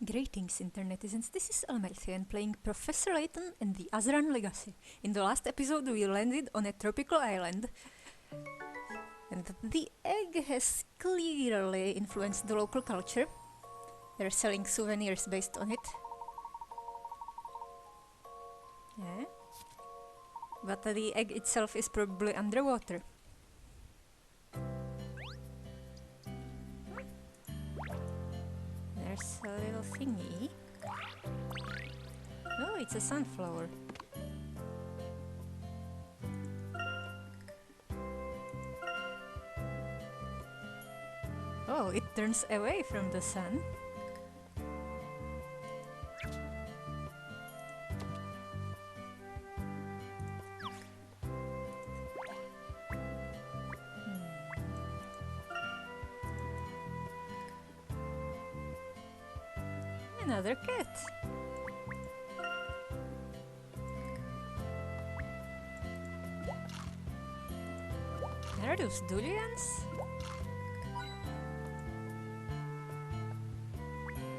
Greetings, internetizens. This is Elmerthien playing Professor Layton in the Azran Legacy. In the last episode, we landed on a tropical island, and the egg has clearly influenced the local culture. They're selling souvenirs based on it. Yeah. But the egg itself is probably underwater. There's a little thingy. Oh, it's a sunflower. Oh, it turns away from the sun. Another cat. Are those durians?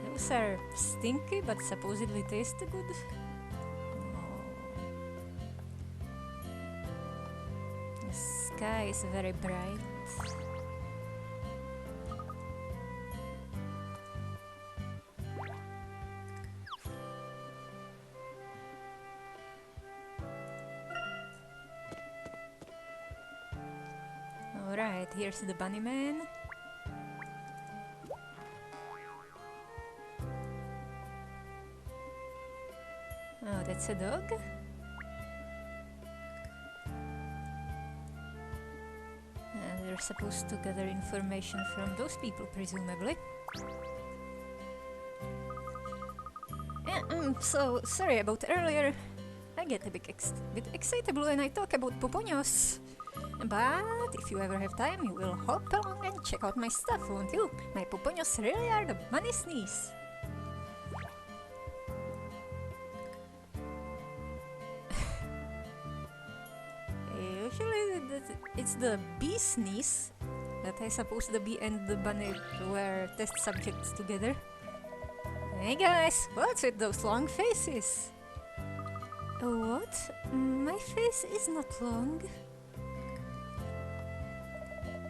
Those are stinky but supposedly taste good. Oh. The sky is very bright. Alright, here's the bunny man. Oh, that's a dog? They're supposed to gather information from those people, presumably. So, sorry about earlier. I get a bit excitable when I talk about pupoños. But if you ever have time, you will hop along and check out my stuff, won't you? My pupoños really are the bunny's knees. Usually it's the bee's knees that I suppose the bee and the bunny were test subjects together. Hey guys, what's with those long faces? What? My face is not long.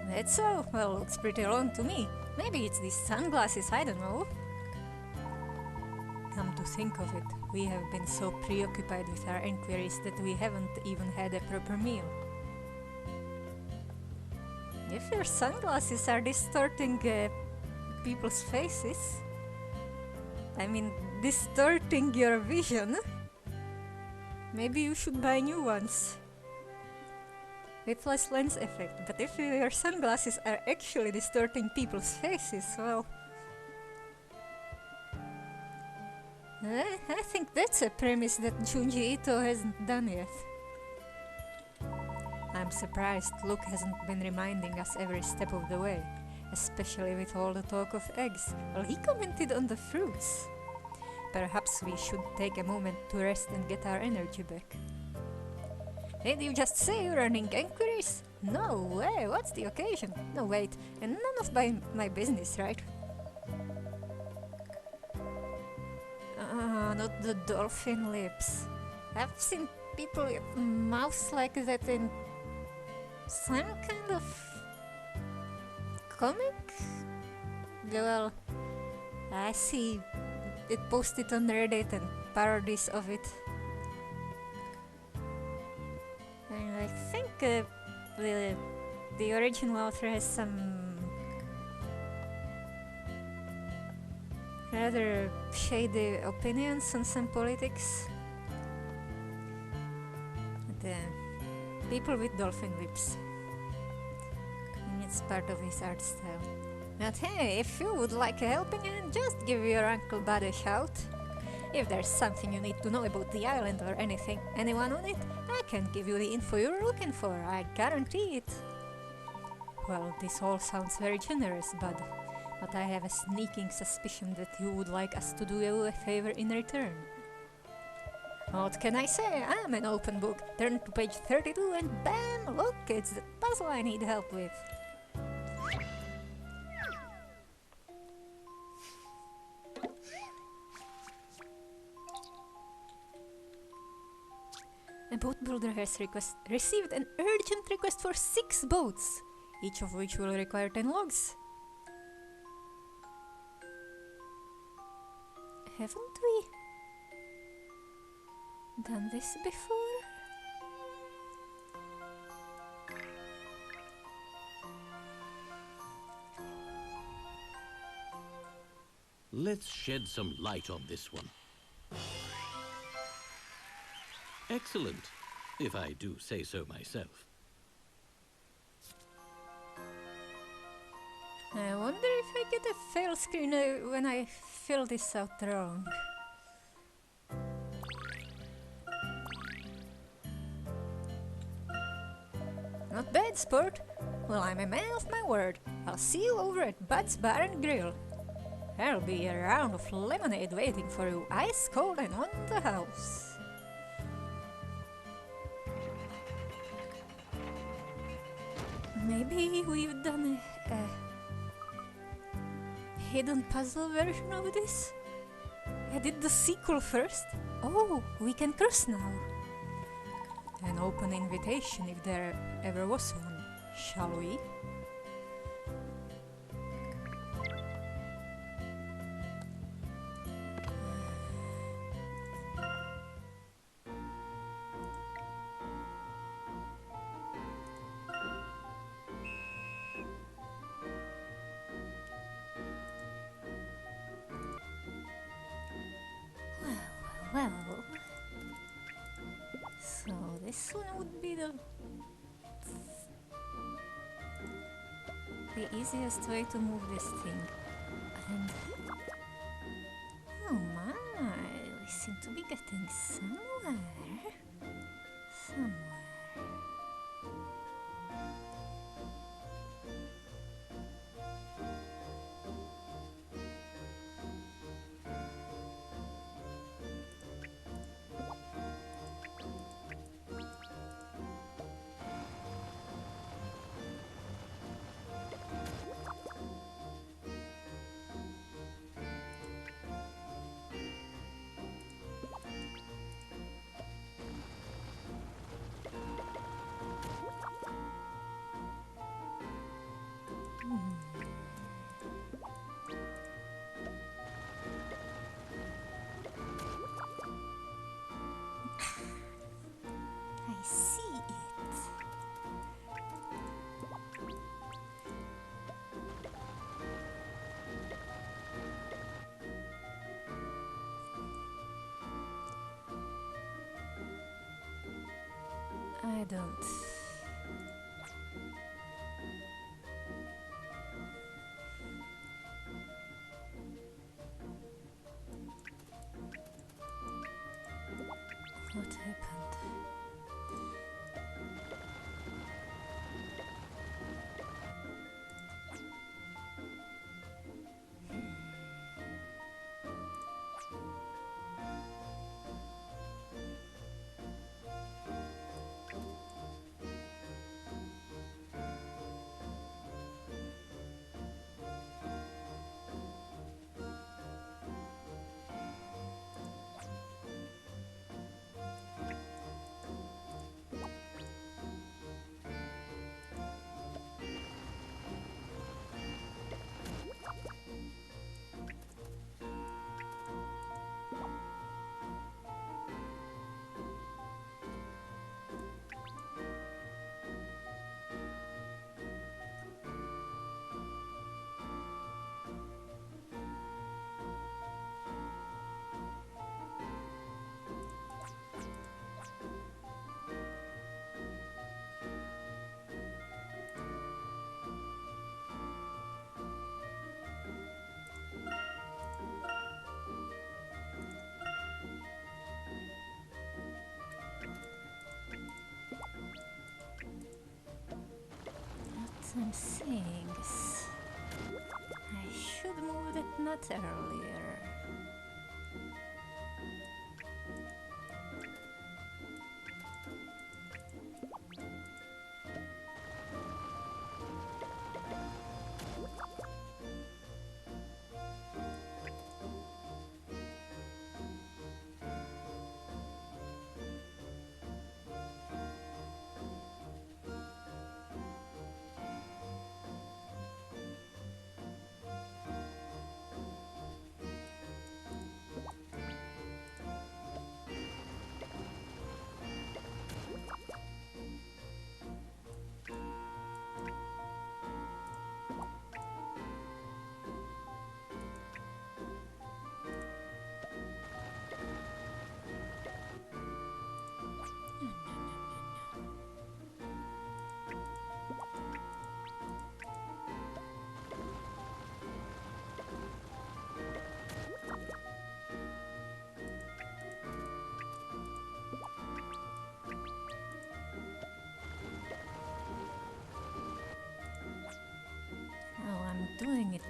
That's so? Well, looks pretty long to me. Maybe it's these sunglasses, I don't know. Come to think of it, we have been so preoccupied with our inquiries that we haven't even had a proper meal. If your sunglasses are distorting people's faces, I mean distorting your vision, maybe you should buy new ones with less lens effect. But if your sunglasses are actually distorting people's faces, well, I think that's a premise that Junji Ito hasn't done yet. I'm surprised Luke hasn't been reminding us every step of the way, especially with all the talk of eggs. Well, he commented on the fruits. Perhaps we should take a moment to rest and get our energy back. Did you just say you're running inquiries? No way, what's the occasion? No, wait, and none of my business, right? Not the dolphin lips. I've seen people with mouths like that in some kind of comic? Well, I see it posted on Reddit and parodies of it. And I think the original author has some rather shady opinions on some politics. The people with dolphin lips. And it's part of his art style. But hey, if you would like a helping hand, just give your Uncle Bud a shout. If there's something you need to know about the island or anyone on it, I can give you the info you're looking for, I guarantee it. Well, this all sounds very generous, Bud, but I have a sneaking suspicion that you would like us to do you a favor in return. What can I say? I'm an open book. Turn to page 32 and bam! Look, it's the puzzle I need help with. A boat builder has received an urgent request for 6 boats, each of which will require 10 logs. Haven't we done this before? Let's shed some light on this one. Excellent, if I do say so myself. I wonder if I get a fail screen when I fill this out wrong. Not bad, sport. Well, I'm a man of my word. I'll see you over at Bud's Bar and Grill. There'll be a round of lemonade waiting for you, ice cold and on the house. Maybe we've done a hidden puzzle version of this? I did the sequel first. Oh, we can curse now. An open invitation if there ever was one, shall we? Well, so this one would be the easiest way to move this thing. And oh my, we seem to be getting somewhere. I see it. I don't. What happened? I'm saying is I should move that nut earlier.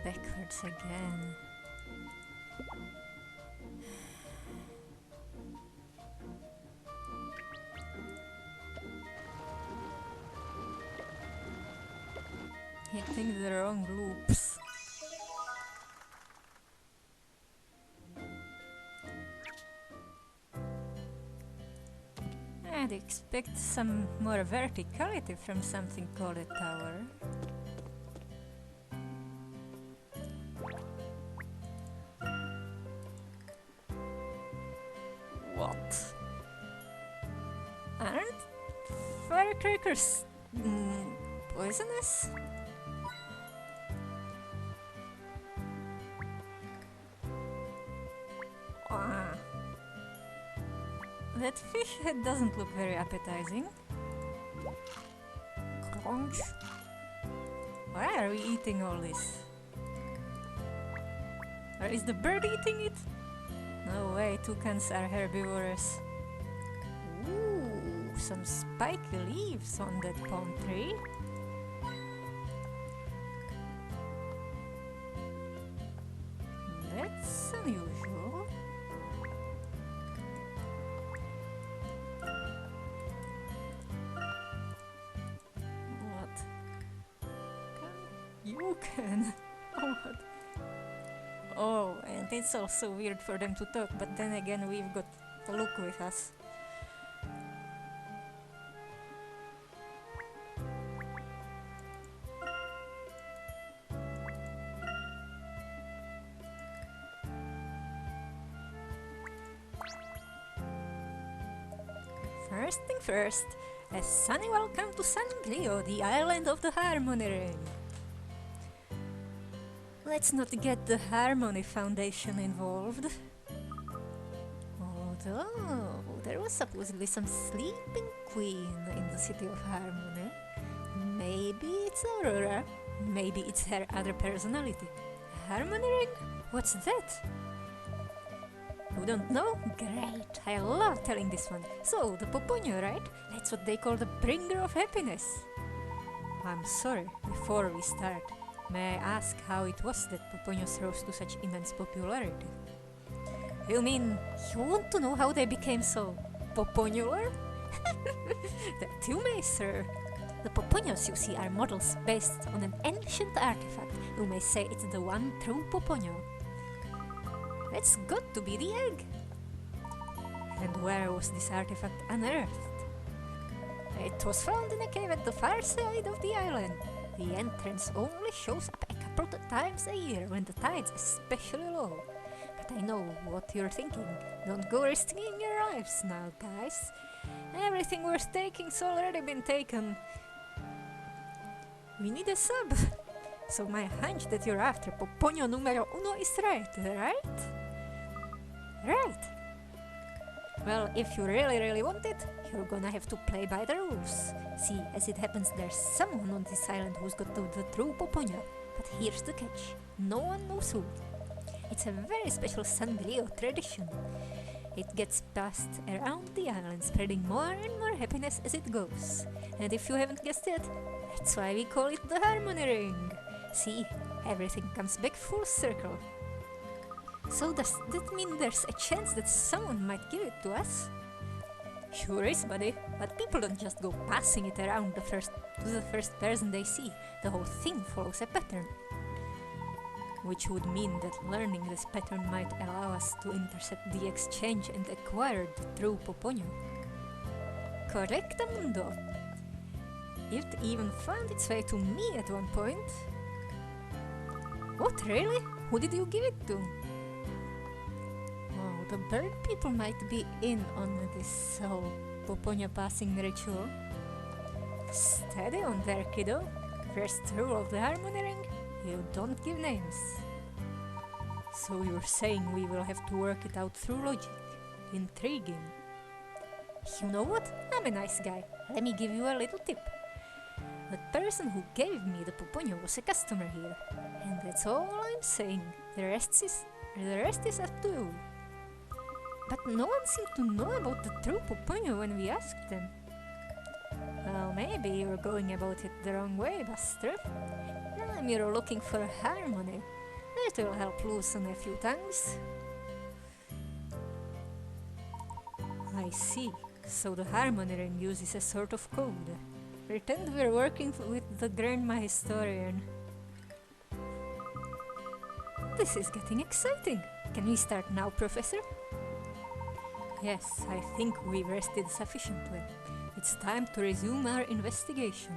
backwards again. Hitting the wrong loops. I'd expect some more verticality from something called a tower. What? Aren't firecrackers poisonous? That fish head doesn't look very appetizing. Crunch. Why are we eating all this? Or is the bird eating it? No way, toucans are herbivorous. Ooh, some spiky leaves on that palm tree. That's unusual. You can. Oh, what? Oh, and it's also weird for them to talk, but then again we've got Luke with us. First thing first, a sunny welcome to San Glio, the island of the Harmony Ring. Let's not get the Harmony Foundation involved. Although, there was supposedly some sleeping queen in the city of Harmony. Maybe it's Aurora. Maybe it's her other personality. Harmony Ring? What's that? You don't know? Great! I love telling this one. So, the Poponyo, right? That's what they call the bringer of happiness. I'm sorry, before we start, may I ask how it was that Poponyos rose to such immense popularity? You mean, you want to know how they became so popular? That you may, sir. The Poponyos, you see, are models based on an ancient artifact. You may say it's the one true Poponyo. It's got to be the egg. And where was this artifact unearthed? It was found in a cave at the far side of the island. The entrance only shows up a couple of times a year when the tide's especially low. But I know what you're thinking. Don't go risking your lives now, guys. Everything worth taking's already been taken. We need a sub. So my hunch that you're after Poponyo numero uno is right? Right. Well, if you really want it, you're gonna have to play by the rules. See, as it happens, there's someone on this island who's got the true Poponyo. But here's the catch. No one knows who. It's a very special San Glio tradition. It gets passed around the island, spreading more and more happiness as it goes. And if you haven't guessed it, that's why we call it the Harmony Ring. See, everything comes back full circle. So does that mean there's a chance that someone might give it to us? Sure is, buddy, but people don't just go passing it around to the first person they see. The whole thing follows a pattern. Which would mean that learning this pattern might allow us to intercept the exchange and acquire the true Poponyo. Correctamundo! It even found its way to me at one point. What, really? Who did you give it to? Oh, the bird people might be in on this whole Poponyo passing ritual. Steady on there, kiddo. First rule of the Harmony Ring, you don't give names. So you're saying we will have to work it out through logic. Intriguing. You know what? I'm a nice guy. Let me give you a little tip. The person who gave me the Poponyo was a customer here. And that's all I'm saying. The rest is up to you. But no one seemed to know about the true Poponyo when we asked them. Well, maybe you're going about it the wrong way, Buster. time you're looking for harmony. It will help loosen a few tongues. I see. So the harmony ring uses a sort of code. Pretend we're working with the Grandma Historian. This is getting exciting. Can we start now, Professor? Yes, I think we've rested sufficiently. It's time to resume our investigation.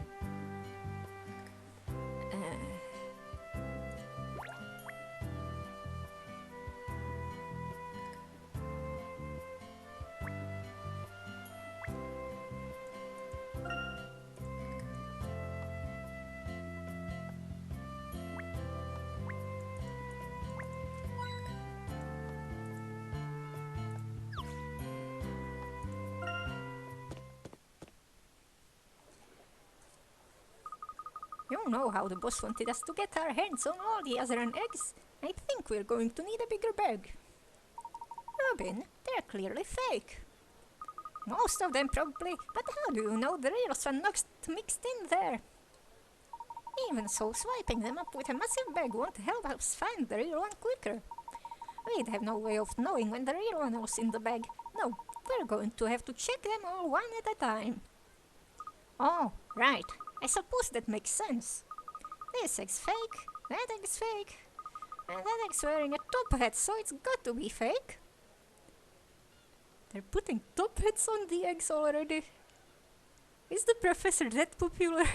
You know how the boss wanted us to get our hands on all the Azran eggs? I think we're going to need a bigger bag. Robin, they're clearly fake. Most of them probably, but how do you know the real one not mixed in there? Even so, swiping them up with a massive bag won't help us find the real one quicker. We'd have no way of knowing when the real one was in the bag. No, we're going to have to check them all one at a time. Oh, right. I suppose that makes sense. This egg's fake, that egg's fake, and that egg's wearing a top hat, so it's got to be fake. They're putting top hats on the eggs already. Is the professor that popular?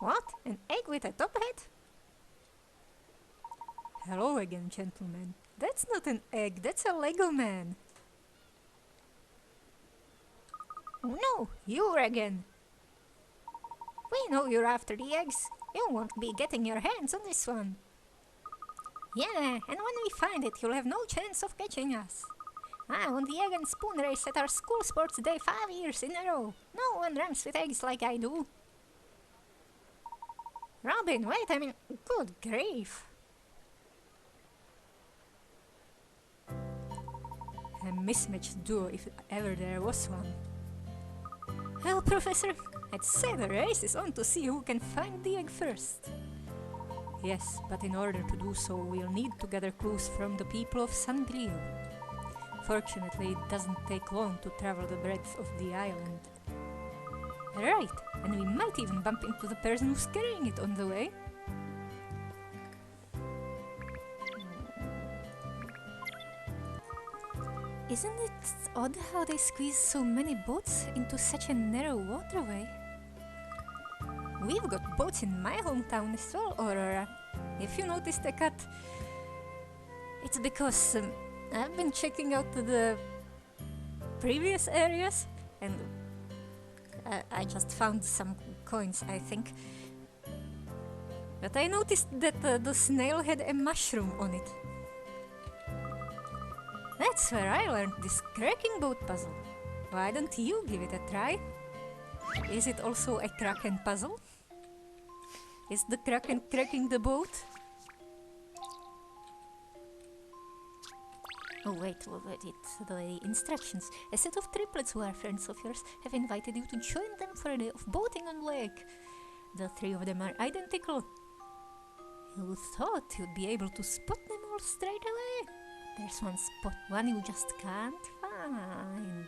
What? An egg with a top hat? Hello again, gentlemen. That's not an egg, that's a Lego man. Oh no, you again. We know you're after the eggs. You won't be getting your hands on this one. Yeah, and when we find it, you'll have no chance of catching us. I won the egg and spoon race at our school sports day 5 years in a row. No one runs with eggs like I do. Robin, wait, I mean, good grief. A mismatched duo if ever there was one. Well, Professor, I'd say the race is on to see who can find the egg first. Yes, but in order to do so, we'll need to gather clues from the people of San Grillo. Fortunately, it doesn't take long to travel the breadth of the island. Right, and we might even bump into the person who's carrying it on the way. Isn't it odd how they squeeze so many boats into such a narrow waterway? We've got boats in my hometown as well, Aurora. If you noticed the cut, it's because I've been checking out the previous areas and I just found some coins, I think. But I noticed that the snail had a mushroom on it. That's where I learned this cracking boat puzzle. Why don't you give it a try? Is it also a kraken puzzle? Is the kraken cracking the boat? Oh wait, the instructions. A set of triplets who are friends of yours have invited you to join them for a day of boating on the lake. The 3 of them are identical. You thought you'd be able to spot them all straight away. There's one you just can't find.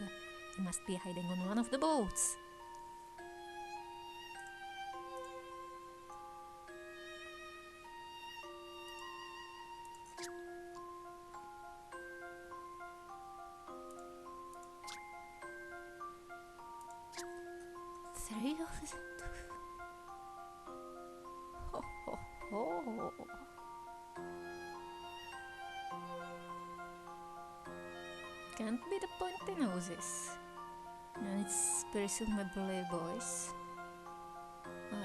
He must be hiding on one of the boats. Three of them. Ho ho ho. Can't be the pointy noses. No, it's presumably boys. Or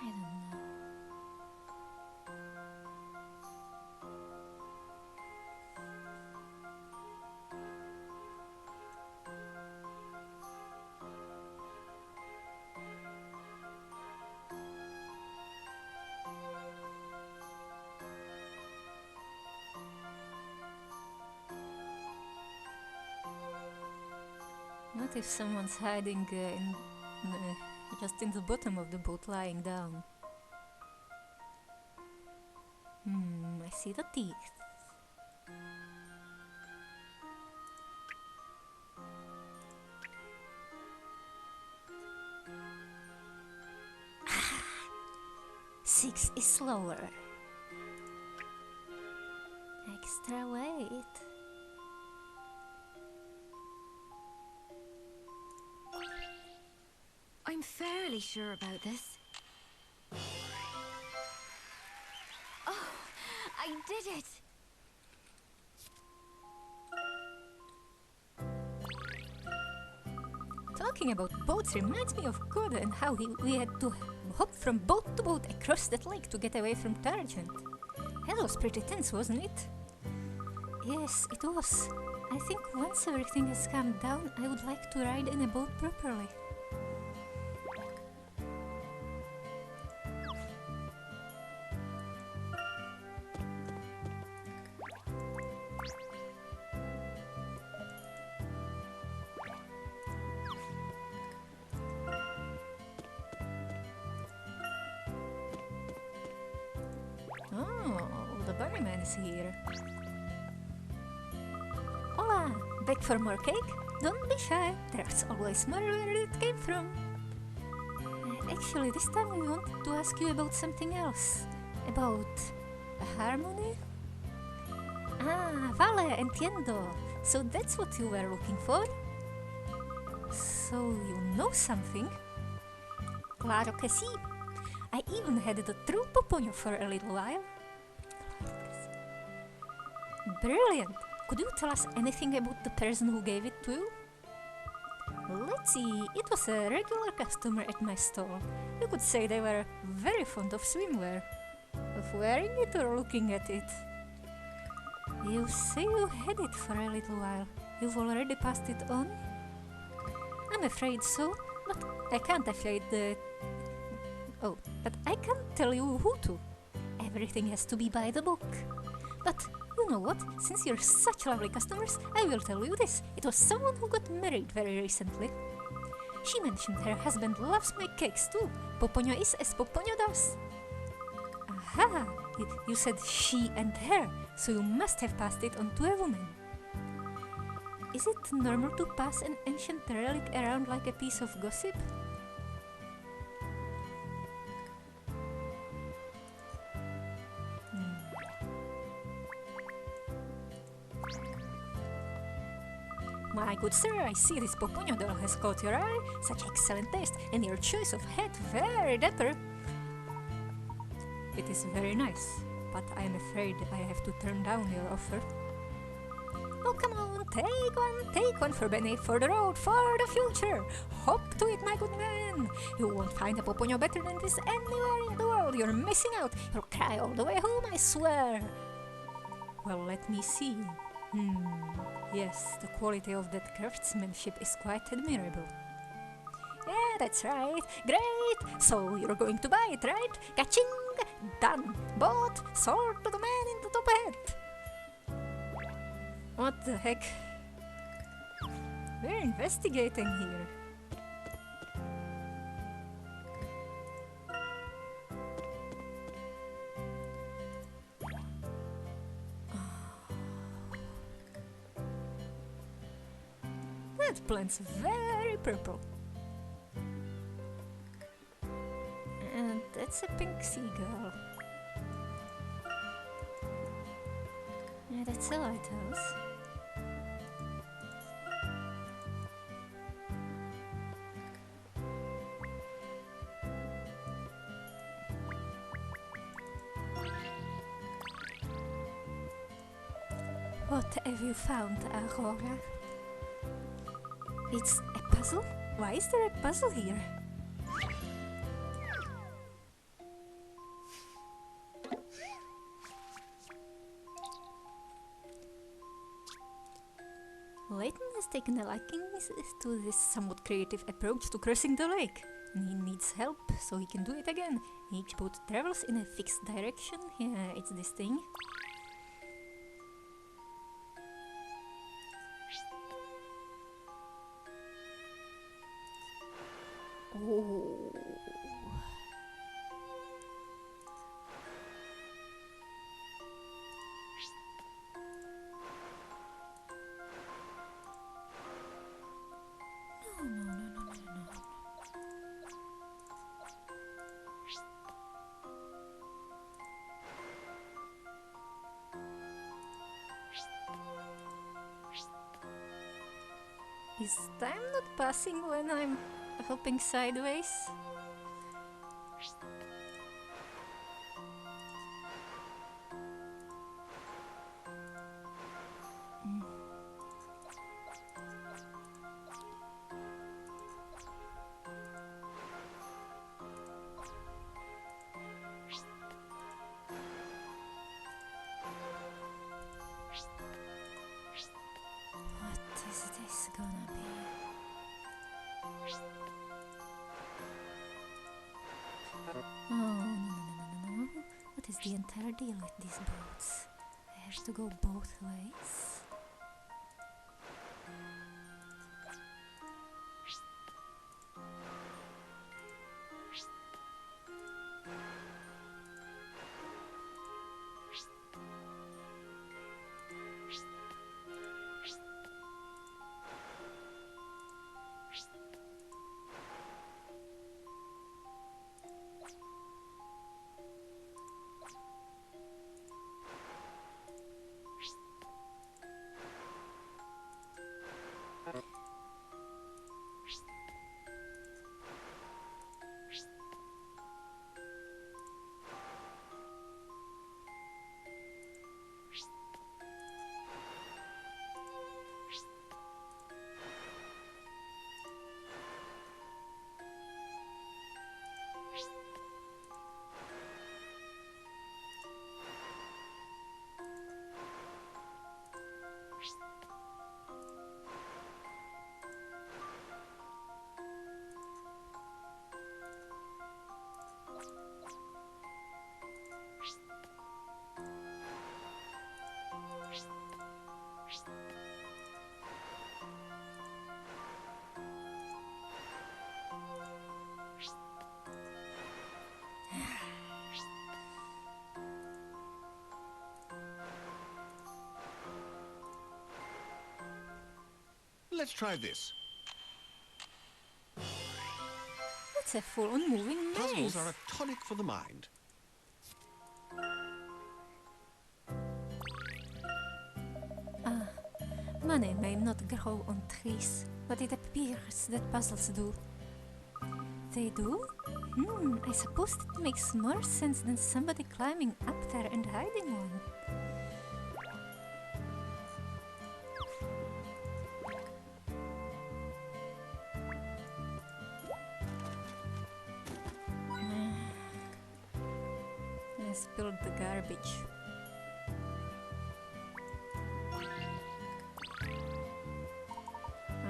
I don't know. What if someone's hiding in Just in the bottom of the boat, lying down. I see the teeth. Ah, 6 is slower. Extra weight. I'm fairly sure about this. Oh, I did it! Talking about boats reminds me of Coda and how we had to hop from boat to boat across that lake to get away from Targent. That was pretty tense, wasn't it? Yes, it was. I think once everything has calmed down, I would like to ride in a boat properly. Oh, the bunnyman is here. Hola! Back for more cake? Don't be shy, there's always more where it came from. Actually, this time we wanted to ask you about something else. About a harmony? Ah, vale, entiendo. So that's what you were looking for? So you know something? Claro que sí. I even had the true Poponyo for a little while. Brilliant! Could you tell us anything about the person who gave it to you? Let's see, it was a regular customer at my stall. You could say they were very fond of swimwear. Of wearing it or looking at it. You say you had it for a little while. You've already passed it on? I'm afraid so, but I can't affiliate the... Oh, but I can't tell you who to. Everything has to be by the book. But you know what? Since you're such lovely customers, I will tell you this. It was someone who got married very recently. She mentioned her husband loves my cakes too. Poponyo is as Poponyo does. Aha! You said she and her, so you must have passed it on to a woman. Is it normal to pass an ancient relic around like a piece of gossip? My good sir, I see this Poponyo doll has caught your eye. Such excellent taste, and your choice of hat very dapper. It is very nice, but I am afraid I have to turn down your offer. Oh, come on, take one for Benny, for the road, for the future. Hop to it, my good man. You won't find a Poponyo better than this anywhere in the world. You're missing out. You'll cry all the way home, I swear. Well, let me see. Yes, the quality of that craftsmanship is quite admirable. Yeah, that's right. Great! So you're going to buy it, right? Ka-ching! Done! Bought! Sold to the man in the top hat! What the heck? We're investigating here. That plant's very purple. And that's a pink seagull. Yeah, that's a lighthouse. What have you found, Aurora? It's a puzzle? Why is there a puzzle here? Layton has taken a liking to this somewhat creative approach to crossing the lake. And he needs help, so he can do it again. Each boat travels in a fixed direction. Yeah, it's this thing. Oh. Is time not passing when I'm hopping sideways? What is this gonna be? Oh, no. What is the entire deal with these boats? I have to go both ways? Let's try this. That's a full-on moving maze. Puzzles are a tonic for the mind. Money may not grow on trees, but it appears that puzzles do. They do? I suppose it makes more sense than somebody climbing up there and hiding one. I spilled the garbage.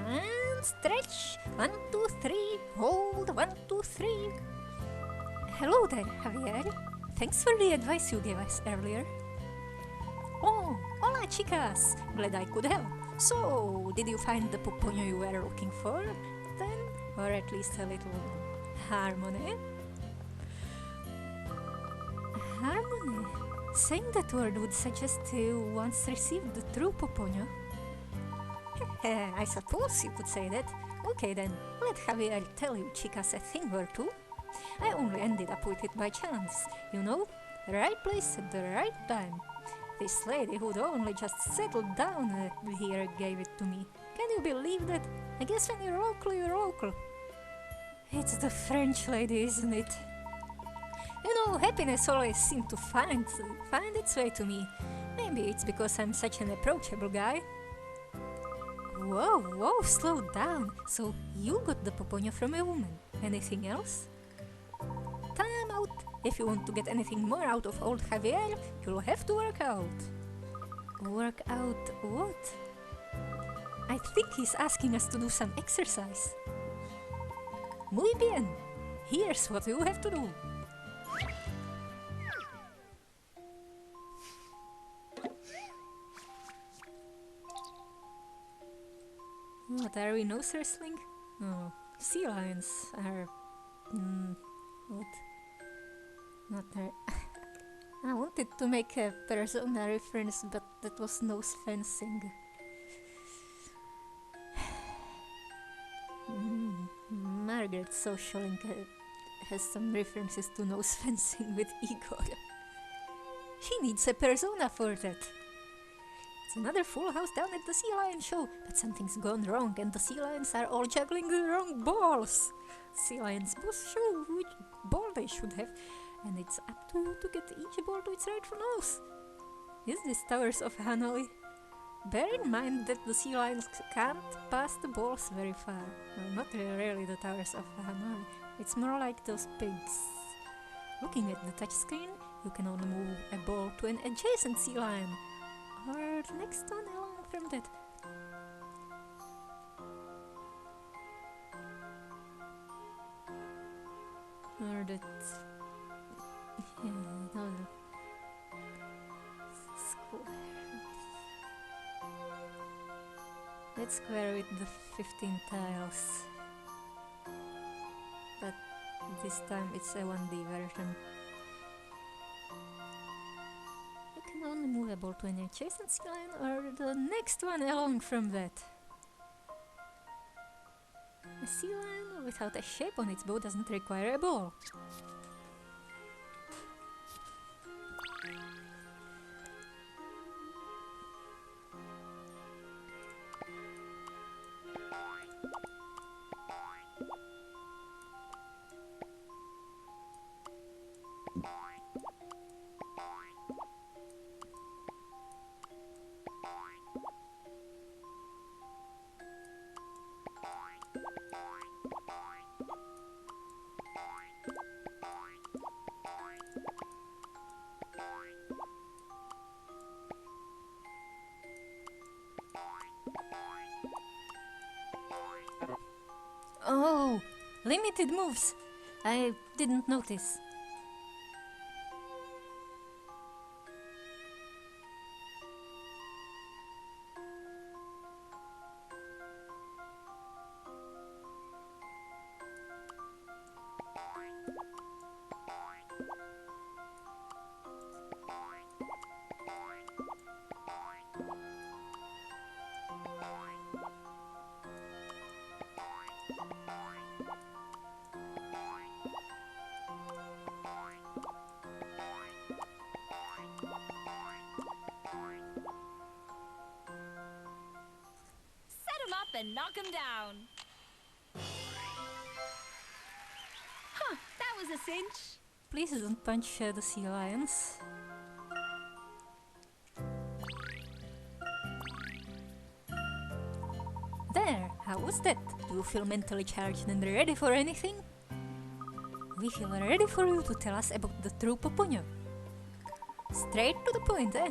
And stretch. 1, 2, 3. Hold. 1, 2, 3. Hello there, Javier. Thanks for the advice you gave us earlier. Oh, hola chicas. Glad I could help. So, did you find the puponio you were looking for? Then, or at least a little harmony? Harmony? Saying that word would suggest you once received the true puponio. I suppose you could say that. Okay then, let Javier tell you chicas a thing or two. I only ended up with it by chance, you know? Right place at the right time. This lady who'd only just settled down here gave it to me. Can you believe that? I guess when you're local, you're local. It's the French lady, isn't it? You know, happiness always seemed to find its way to me. Maybe it's because I'm such an approachable guy. Whoa, slow down. So you got the puponio from a woman. Anything else? Time out. If you want to get anything more out of old Javier, you'll have to work out. Work out what? I think he's asking us to do some exercise. Muy bien. Here's what you have to do. What, are we nose wrestling? Oh, sea lions are... what? Not there. I wanted to make a Persona reference, but that was nose fencing. Margaret's social link has some references to nose fencing with Igor. She needs a Persona for that. It's another full house down at the Sea Lion show, but something's gone wrong and the sea lions are all juggling the wrong balls. Sea lions both show which ball they should have, and it's up to you to get each ball to its rightful nose. Is this Towers of Hanoi? Bear in mind that the sea lions can't pass the balls very far. Well, not really the Towers of Hanoi. It's more like those pigs. Looking at the touchscreen, you can only move a ball to an adjacent sea lion, or the next one along from that. Or that... yeah, no. Square. Let's square with the 15 tiles. But this time it's a 1D version. You can only move a ball to an adjacent sea lion or the next one along from that. A sea lion without a shape on its bow doesn't require a ball. Oh, limited moves. I didn't notice. And knock him down. Huh, that was a cinch. Please don't punch the sea lions. There, how was that? Do you feel mentally charged and ready for anything? We feel ready for you to tell us about the true Poponyo. Straight to the point, eh?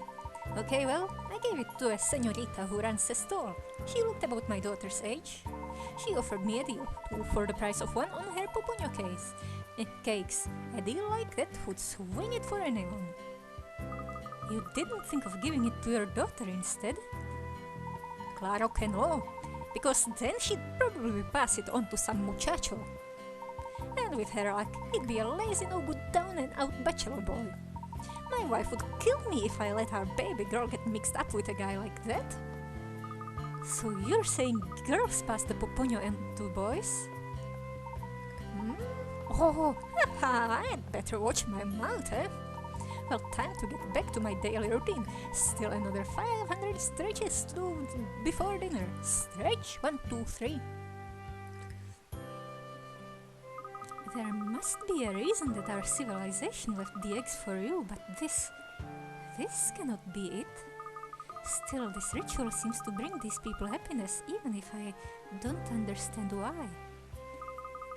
Okay, well, I gave it to a señorita who runs a stall. She looked about my daughter's age. She offered me a deal for the price of one on her Poponyo cakes. A deal like that would swing it for anyone. You didn't think of giving it to your daughter instead? Claro que no, because then she'd probably pass it on to some muchacho. And with her luck, he'd be a lazy, no-good, down-and-out bachelor boy. My wife would kill me if I let our baby girl get mixed up with a guy like that. So you're saying girls pass the Poponyo and to boys? Oh, I'd better watch my mouth, eh? Well, time to get back to my daily routine. Still another 500 stretches to do before dinner. Stretch 1, 2, 3. There must be a reason that our civilization left the eggs for you, but this cannot be it. Still, this ritual seems to bring these people happiness, even if I don't understand why.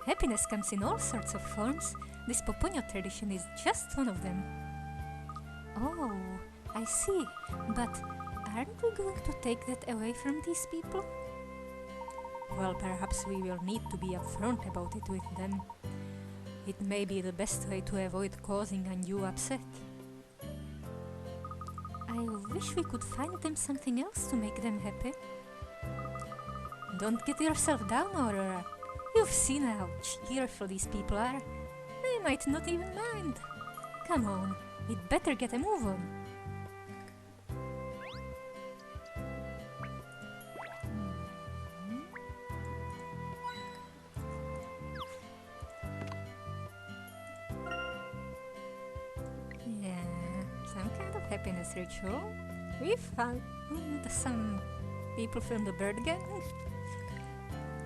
Happiness comes in all sorts of forms. This Poponyo tradition is just one of them. Oh, I see. But aren't we going to take that away from these people? Well, perhaps we will need to be upfront about it with them. It may be the best way to avoid causing undue upset. I wish we could find them something else to make them happy. Don't get yourself down, Aurora. You've seen how cheerful these people are. They might not even mind. Come on, we'd better get a move on. Yeah, some kind of happiness ritual. We found some people from the bird gang,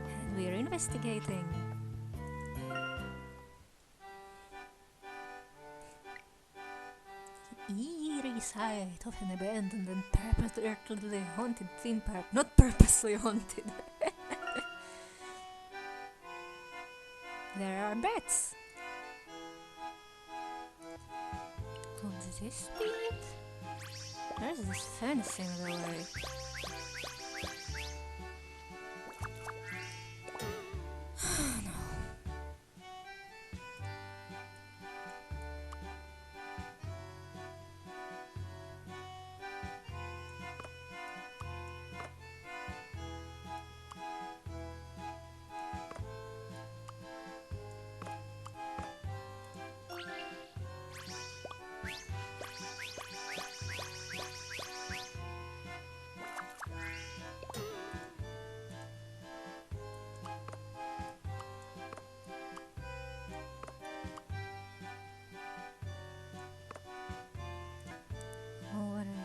and we're investigating. Eerie sight of an abandoned and perpetually haunted theme park. Not purposely haunted. There are bats. Could this be it? There's this fence in the way.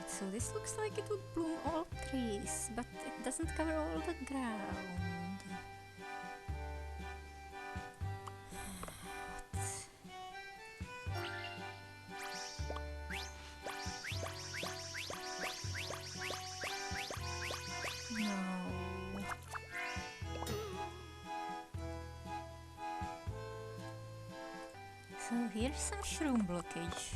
So this looks like it would bloom all trees, but it doesn't cover all the ground. No. So here's some shroom blockage.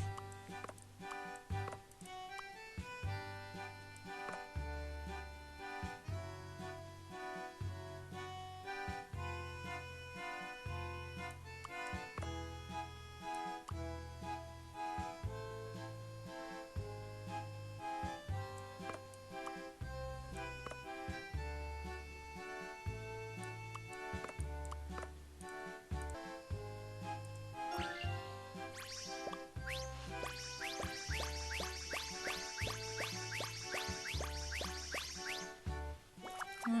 No.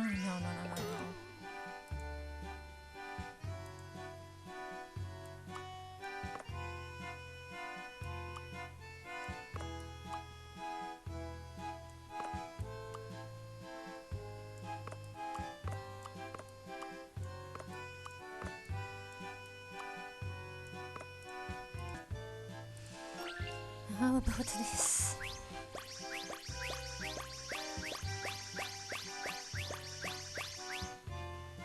How about this?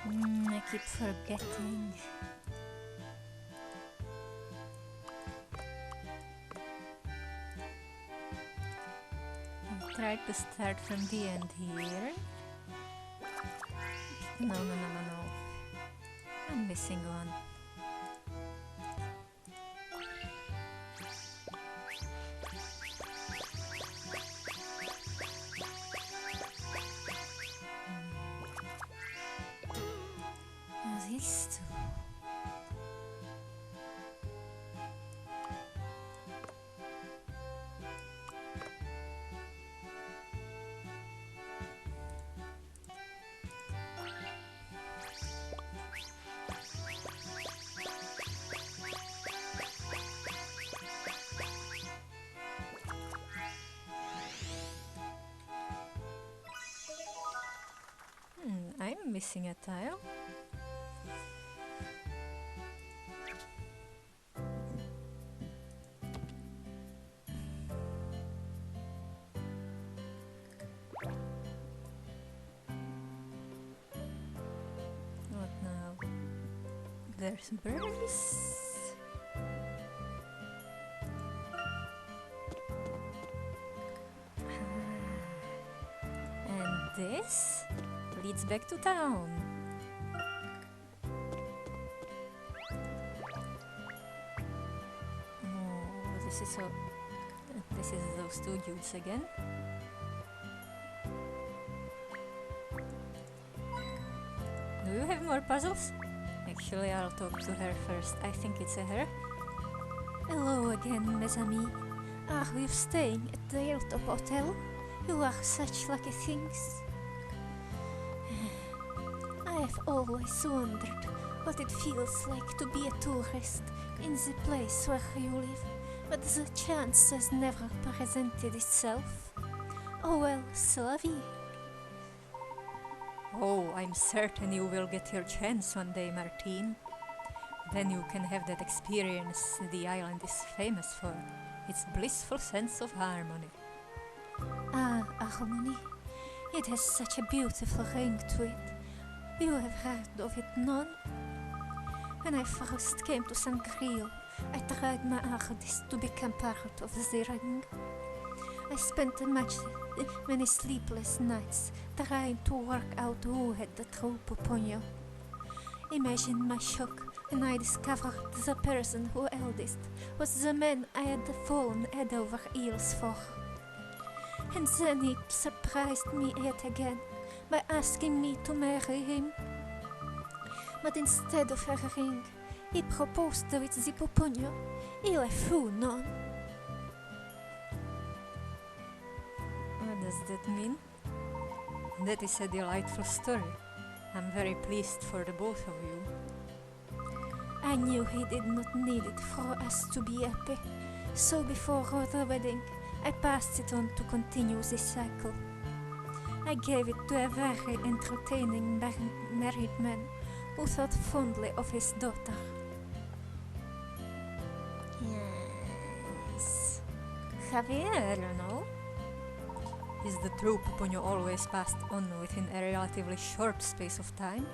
I keep forgetting. I tried to start from the end here. No. I'm missing one. These two. I'm missing a tile. What now? There's berries. And this leads back to town. Oh, this is so. This is those two dudes again. Do you have more puzzles? Actually, I'll talk to her first. I think it's a her. Hello again, mes amis. Are you staying at the Hilltop Hotel? You are such lucky things. I have always wondered what it feels like to be a tourist in the place where you live, but the chance has never presented itself. Oh well, Slavy. Oh, I'm certain you will get your chance one day, Martine. Then you can have that experience the island is famous for. Its blissful sense of harmony. Ah, harmony. It has such a beautiful ring to it. You have heard of it, none? When I first came to Sangrio, I tried my hardest to become part of the ring. I spent many sleepless nights trying to work out who had the true Puponyo. Imagine my shock when I discovered the person who eldest was the man I had fallen head over heels for. And then he surprised me yet again by asking me to marry him. But instead of a ring, he proposed with the Puponyo. Il est fou, non? What does that mean? That is a delightful story. I'm very pleased for the both of you. I knew he did not need it for us to be happy, so before the wedding, I passed it on to continue this cycle. I gave it to a very entertaining married man who thought fondly of his daughter. Yes. Javier, you know? Is the true Puponyo always passed on within a relatively short space of time?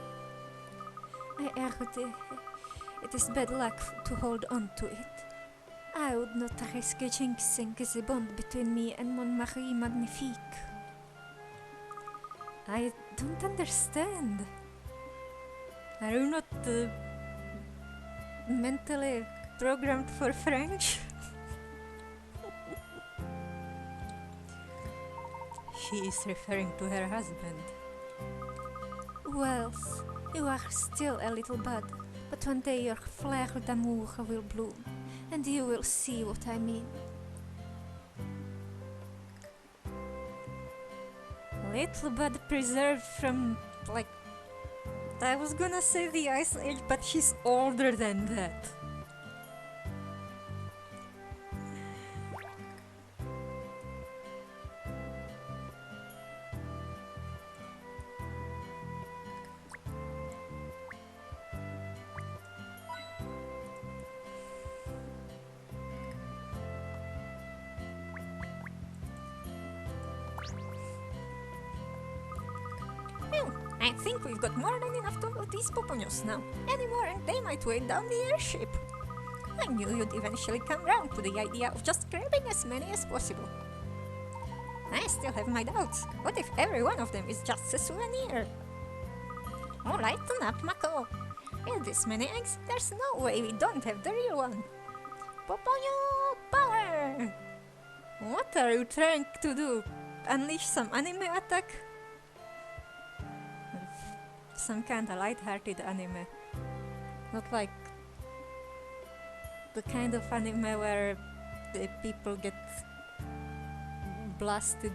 I heard it is bad luck to hold on to it. I would not risk jinxing the bond between me and Mon Marie Magnifique. I don't understand. Are you not mentally programmed for French? She is referring to her husband. Well, you are still a little bud, but one day your fleur d'amour will bloom, and you will see what I mean. Little bud preserved from, like, I was gonna say the Ice Age, but she's older than that. I think we've got more than enough of these Poponyos now. Any more and they might weigh down the airship. I knew you'd eventually come round to the idea of just grabbing as many as possible. I still have my doubts. What if every one of them is just a souvenir? Oh, lighten up, Mako. With this many eggs, there's no way we don't have the real one. Poponyo power! What are you trying to do? Unleash some anime attack? Some kind of light-hearted anime. Not like the kind of anime where the people get blasted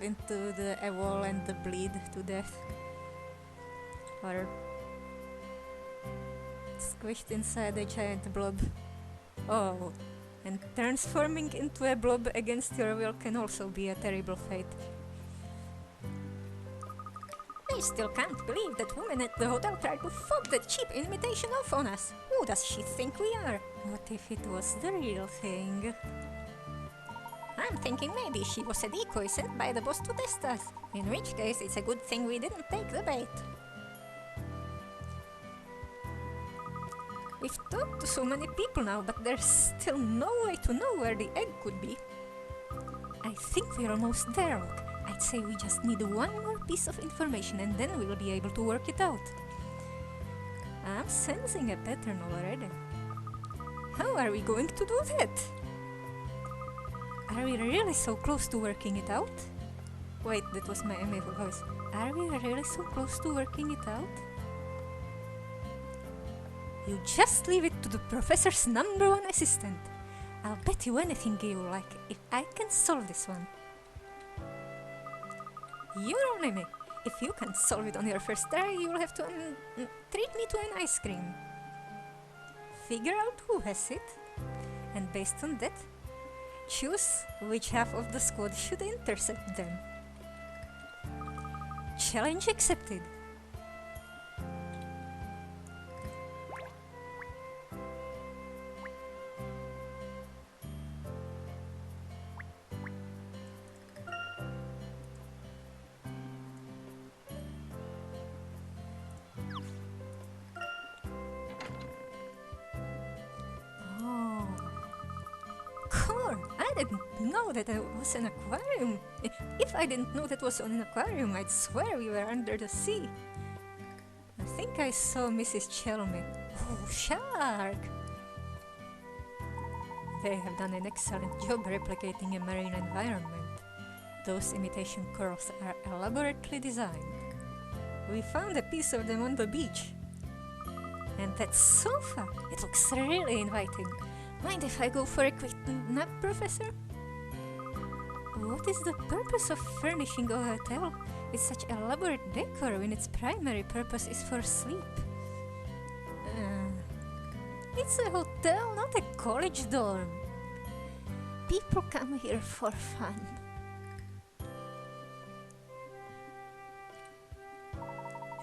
into a wall and bleed to death. Or squished inside a giant blob. Oh, and transforming into a blob against your will can also be a terrible fate. I still can't believe that woman at the hotel tried to fob that cheap imitation off on us. Who does she think we are? What if it was the real thing? I'm thinking maybe she was a decoy sent by the boss to test us. In which case, it's a good thing we didn't take the bait. We've talked to so many people now, but there's still no way to know where the egg could be. I think we're almost there, Rock. I'd say we just need one more piece of information and then we'll be able to work it out. I'm sensing a pattern already. How are we going to do that? Are we really so close to working it out? Wait, that was my amiable voice. Are we really so close to working it out? You just leave it to the professor's #1 assistant. I'll bet you anything you like if I can solve this one. You're only me. If you can't solve it on your first try, you'll have to treat me to an ice cream. Figure out who has it, and based on that, choose which half of the squad should intercept them. Challenge accepted. Oh, corn! I didn't know that it was an aquarium. If I didn't know that was an aquarium, I'd swear we were under the sea. I think I saw Mrs. Chelmey. Oh, shark! They have done an excellent job replicating a marine environment. Those imitation corals are elaborately designed. We found a piece of them on the beach. And that sofa, it looks really inviting. Mind if I go for a quick nap, Professor? What is the purpose of furnishing a hotel with such elaborate decor when its primary purpose is for sleep? It's a hotel, not a college dorm. People come here for fun.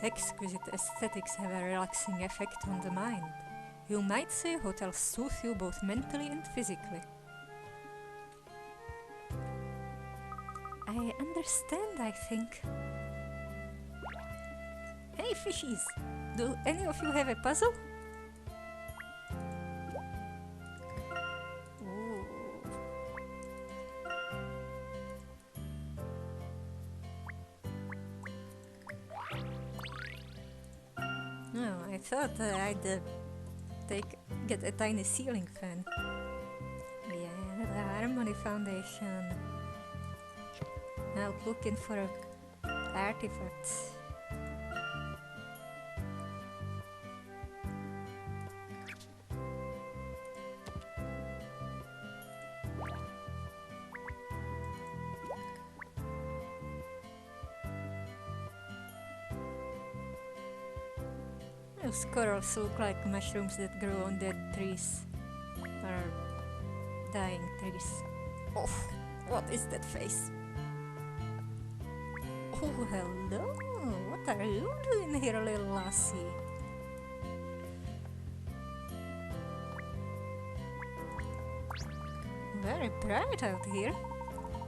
Exquisite aesthetics have a relaxing effect on the mind. You might say hotels soothe you both mentally and physically. I understand, I think. Hey fishies! Do any of you have a puzzle? Ooh. No, I thought I'd get a tiny ceiling fan. Yeah, the Harmony Foundation. Out looking for artifacts. Those corals look like mushrooms that grow on dead trees. Or dying trees. Oh, what is that face? Oh, hello! What are you doing here, little lassie? Very bright out here.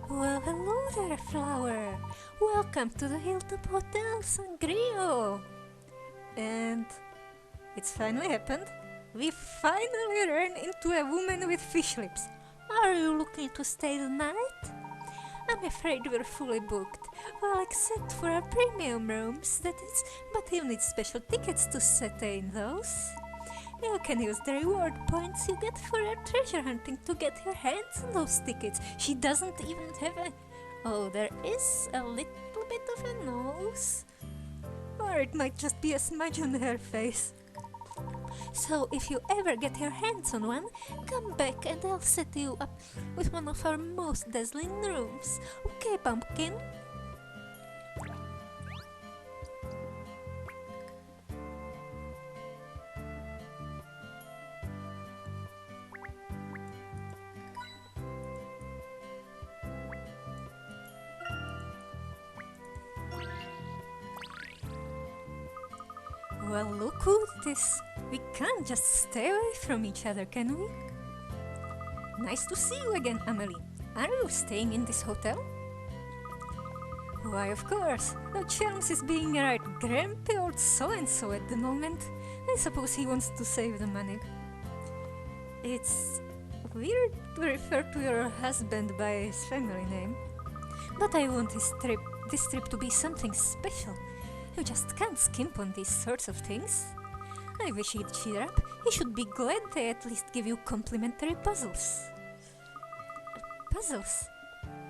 Well, hello there, flower! Welcome to the Hilltop Hotel Sangrio! And it's finally happened. We finally ran into a woman with fish lips. Are you looking to stay the night? I'm afraid we're fully booked. Well, except for our premium rooms, that is, but you'll need special tickets to stay in those. You can use the reward points you get for your treasure hunting to get your hands on those tickets. She doesn't even have a... Oh, there is a little bit of a nose. Or it might just be a smudge on her face. So if you ever get your hands on one, come back and I'll set you up with one of our most dazzling rooms. Okay, pumpkin? Well, look who it is. We can't just stay away from each other, can we? Nice to see you again, Amelie. Are you staying in this hotel? Why, of course. Though Chelmeys is being a right grumpy old so-and-so at the moment. I suppose he wants to save the money. It's weird to refer to your husband by his family name. But I want this trip to be something special. You just can't skimp on these sorts of things. I wish he'd cheer up. He should be glad they at least give you complimentary puzzles. Puzzles?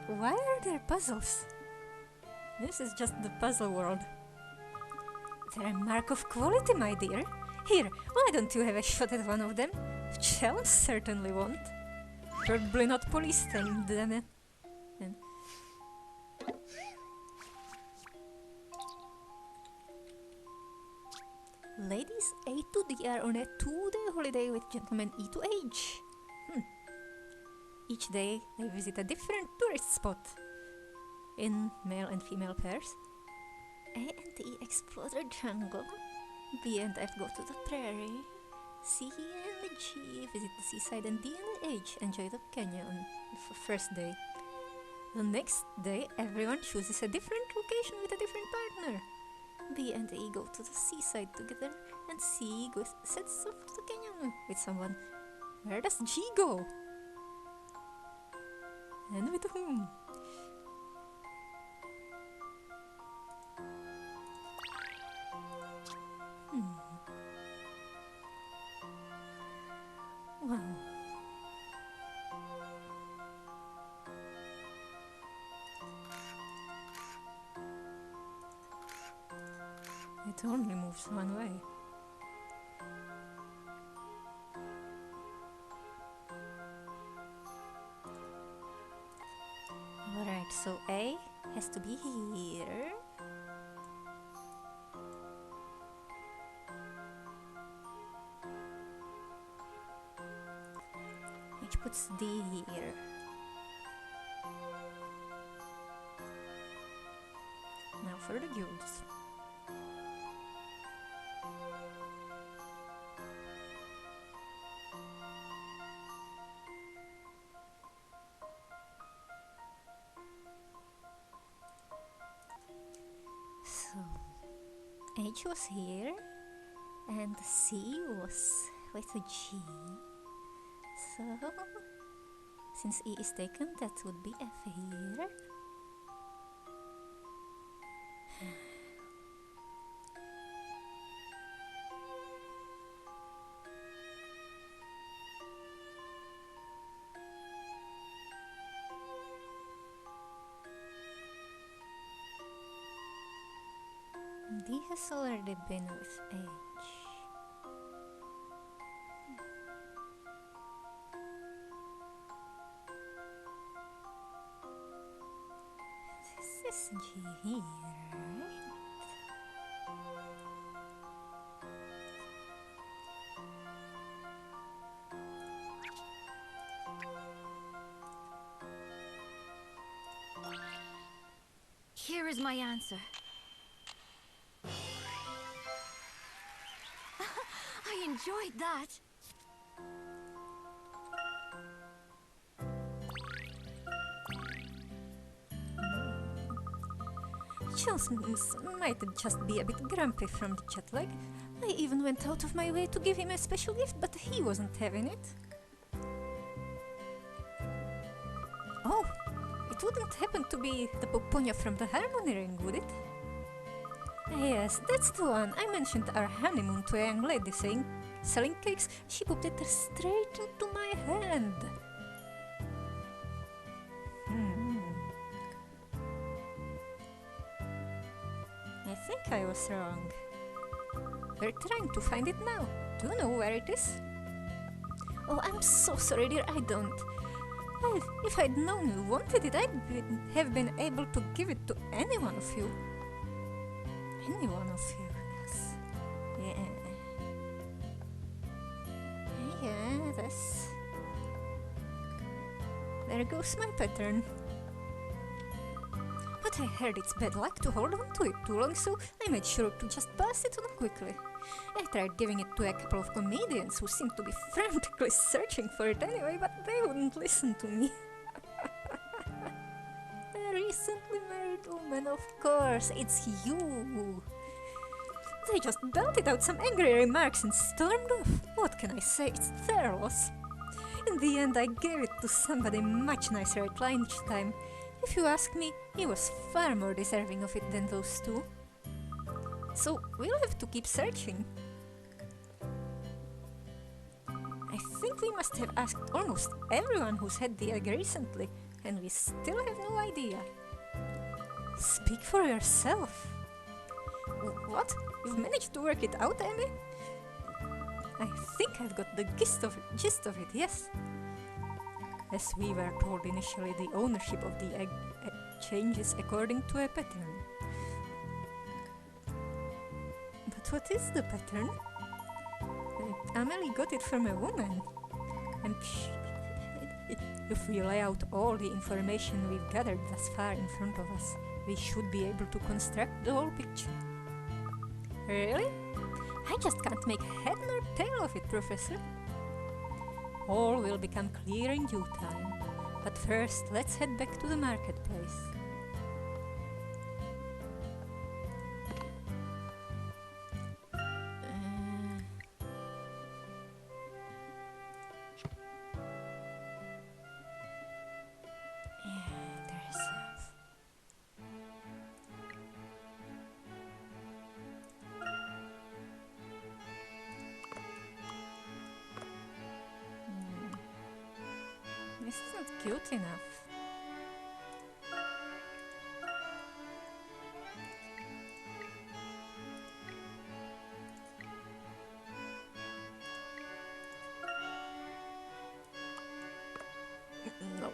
Why are there puzzles? This is just the puzzle world. They're a mark of quality, my dear. Here, why don't you have a shot at one of them? Chelmeys certainly won't. Probably not police time, damn it. Ladies A to D are on a 2-day holiday with gentlemen E to H. Each day they visit a different tourist spot in male and female pairs. A and E explore the jungle. B and F go to the prairie. C and G visit the seaside, and D and H enjoy the canyon for first day. The next day, everyone chooses a different location with a different partner. B and E go to the seaside together, and C sets off to the canyon with someone. Where does G go? And with whom? Wow. It only moves one way. Alright, so A has to be here. H puts D here. Now for the guilds. So H was here and C was with a G. So since E is taken, that would be F here. D has already been with H. This is G here, right? Here is my answer. I enjoyed that. Chelmeys might just be a bit grumpy from the jet lag. I even went out of my way to give him a special gift, but he wasn't having it. Oh, it wouldn't happen to be the Poponia from the Harmony Ring, would it? Yes, that's the one. I mentioned our honeymoon to a young lady selling cakes. She popped it straight into my hand. I think I was wrong. We're trying to find it now. Do you know where it is? Oh, I'm so sorry, dear, I don't. If I'd known you wanted it, I'd have been able to give it to any one of you. Any one of you, yes. Yeah, that's... There goes my pattern. But I heard it's bad luck to hold on to it too long, so I made sure to just pass it on quickly. I tried giving it to a couple of comedians who seemed to be frantically searching for it anyway, but they wouldn't listen to me. A recently married woman, of course, it's you. They just belted out some angry remarks and stormed off. What can I say? It's their loss. In the end, I gave it to somebody much nicer at lunchtime. If you ask me, he was far more deserving of it than those two. So we'll have to keep searching. I think we must have asked almost everyone who's had the egg recently, and we still have no idea. Speak for yourself. What? You've managed to work it out, Amy? I think I've got the gist of it, yes. As we were told initially, the ownership of the egg changes according to a pattern. But what is the pattern? Amelie got it from a woman. And if we lay out all the information we've gathered thus far in front of us, we should be able to construct the whole picture. Really? I just can't make head nor tail of it, Professor. All will become clear in due time. But first, let's head back to the marketplace. This is not cute enough. Nope.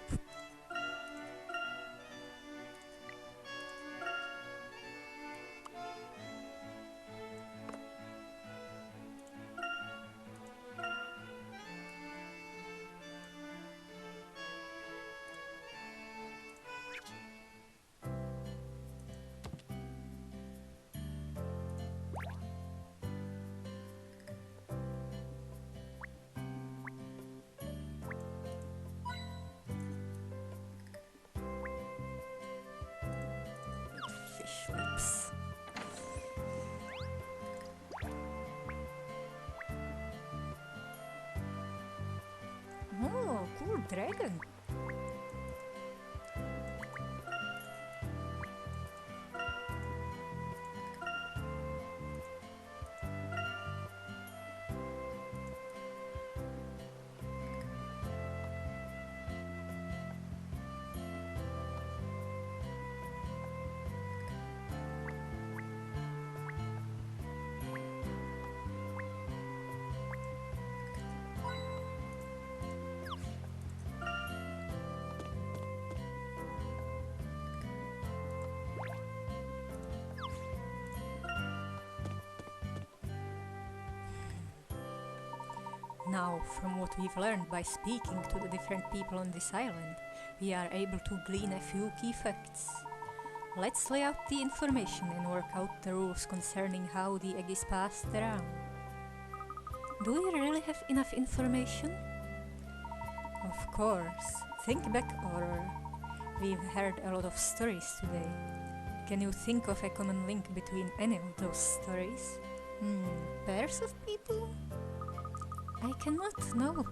Fish lips. Oh, cool dragon. Now, from what we've learned by speaking to the different people on this island, we are able to glean a few key facts. Let's lay out the information and work out the rules concerning how the egg is passed around. Do we really have enough information? Of course. Think back, Aurora. We've heard a lot of stories today. Can you think of a common link between any of those stories? Pairs of people? I cannot know.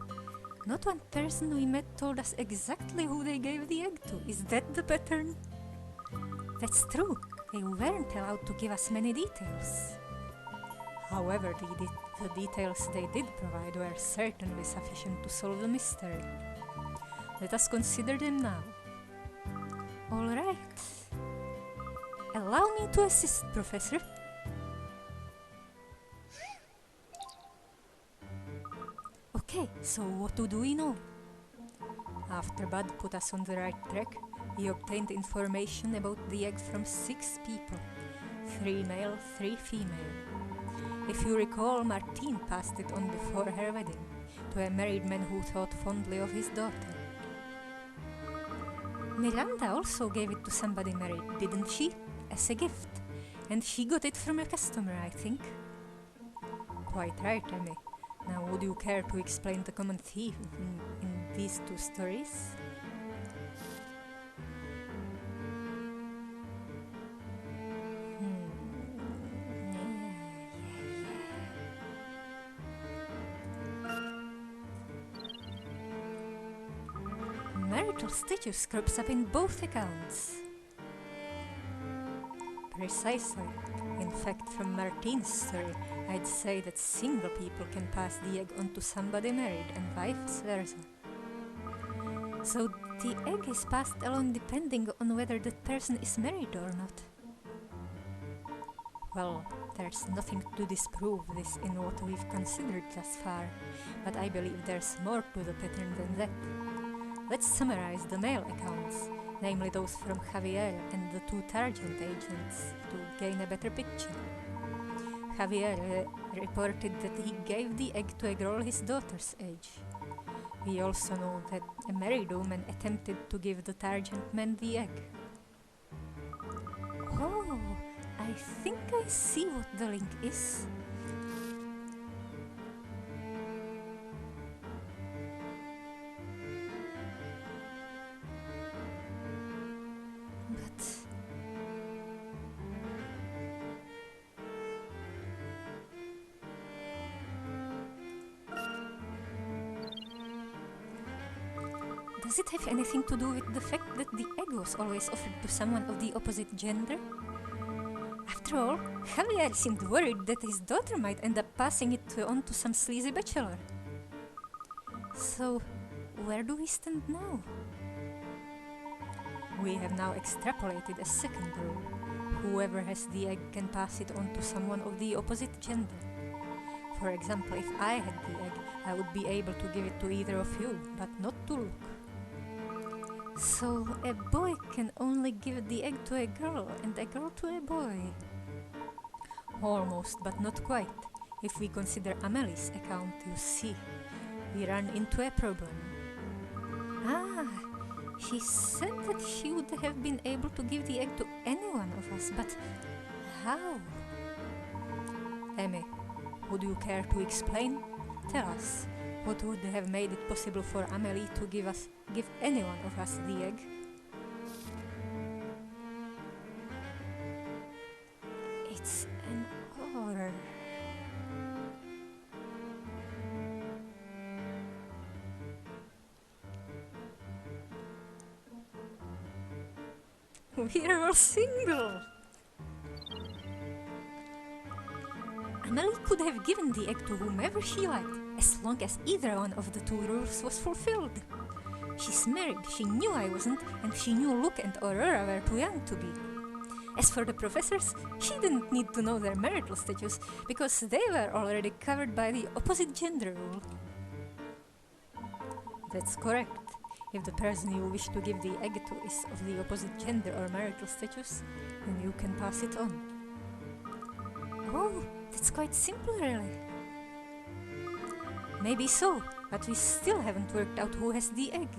Not one person we met told us exactly who they gave the egg to. Is that the pattern? That's true. They weren't allowed to give us many details. However, the details they did provide were certainly sufficient to solve the mystery. Let us consider them now. All right. Allow me to assist, Professor. Okay, so what do we know? After Bud put us on the right track, he obtained information about the egg from 6 people. 3 male, 3 female. If you recall, Martine passed it on before her wedding, to a married man who thought fondly of his daughter. Miranda also gave it to somebody married, didn't she? As a gift. And she got it from a customer, I think. Quite right, Emmy. Now, would you care to explain the common theme in these 2 stories? Marital status crops up in both accounts. Precisely. In fact, from Martine's story, I'd say that single people can pass the egg on to somebody married and vice versa. So the egg is passed along depending on whether that person is married or not. Well, there's nothing to disprove this in what we've considered thus far, but I believe there's more to the pattern than that. Let's summarize the male accounts, namely those from Javier and the 2 Targent agents, to gain a better picture. Javier reported that he gave the egg to a girl his daughter's age. We also know that a married woman attempted to give the Targent man the egg. think I see what the link is. But does it have anything to do with the fact that the egg was always offered to someone of the opposite gender? After all, Javier seemed worried that his daughter might end up passing it on to some sleazy bachelor. So, where do we stand now? We have now extrapolated a second rule. Whoever has the egg can pass it on to someone of the opposite gender. For example, if I had the egg, I would be able to give it to either of you, but not to Luke. So, a boy can only give the egg to a girl, and a girl to a boy. Almost, but not quite. If we consider Amelie's account, you see, we run into a problem. Ah, she said that she would have been able to give the egg to any one of us, but how? Emmy, would you care to explain? Tell us, what would have made it possible for Amelie to give any one of us the egg? It's an horror. We're all single. Amelie could have given the egg to whomever she liked, as long as either one of the two rules was fulfilled. She's married, she knew I wasn't, and she knew Luke and Aurora were too young to be. As for the professors, she didn't need to know their marital status, because they were already covered by the opposite gender rule. That's correct. If the person you wish to give the egg to is of the opposite gender or marital status, then you can pass it on. Oh, that's quite simple, really. Maybe so, but we still haven't worked out who has the egg.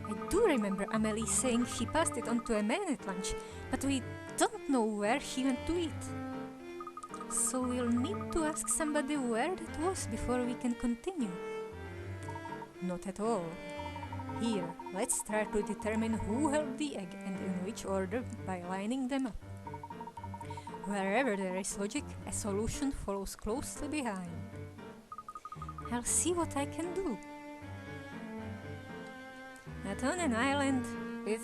I do remember Amelie saying she passed it on to a man at lunch, but we don't know where he went to eat. So we'll need to ask somebody where that was before we can continue. Not at all. Here, let's try to determine who held the egg and in which order by lining them up. Wherever there is logic, a solution follows closely behind. I'll see what I can do. Not on an island with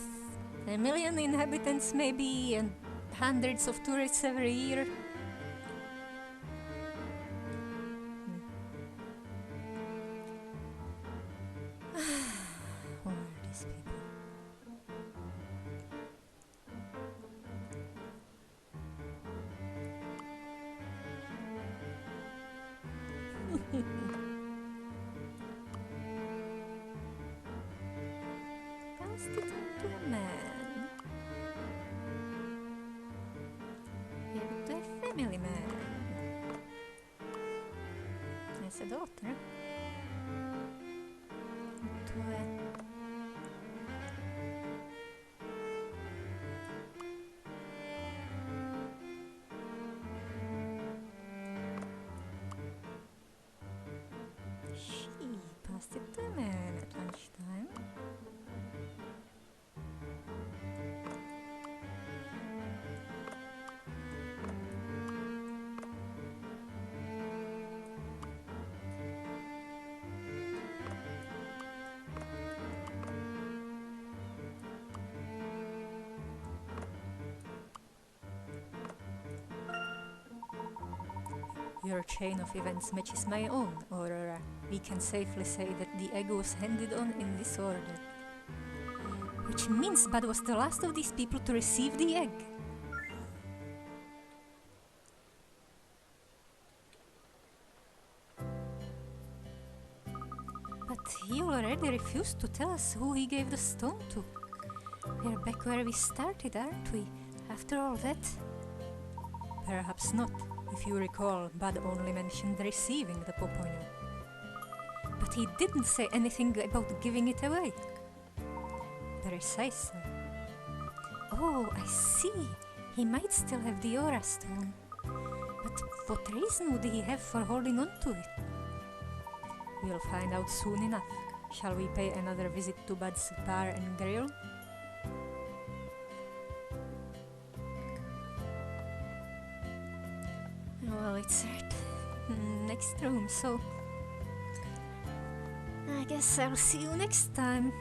1 million inhabitants maybe and hundreds of tourists every year. Who are these people? Passed it on to a man. Gave it to a family man. As a daughter. To a she passed it to a man at lunchtime. Your chain of events matches my own, Aurora. We can safely say that the egg was handed on in this order. Which means Bud was the last of these people to receive the egg. But he already refused to tell us who he gave the stone to. We're back where we started, aren't we? After all that? Perhaps not. If you recall, Bud only mentioned receiving the Poponyo. But he didn't say anything about giving it away. Precisely. Oh, I see. He might still have the Aura Stone. But what reason would he have for holding on to it? We'll find out soon enough. Shall we pay another visit to Bud's Bar and Grill? Well, it's right next room, so I guess I'll see you next time.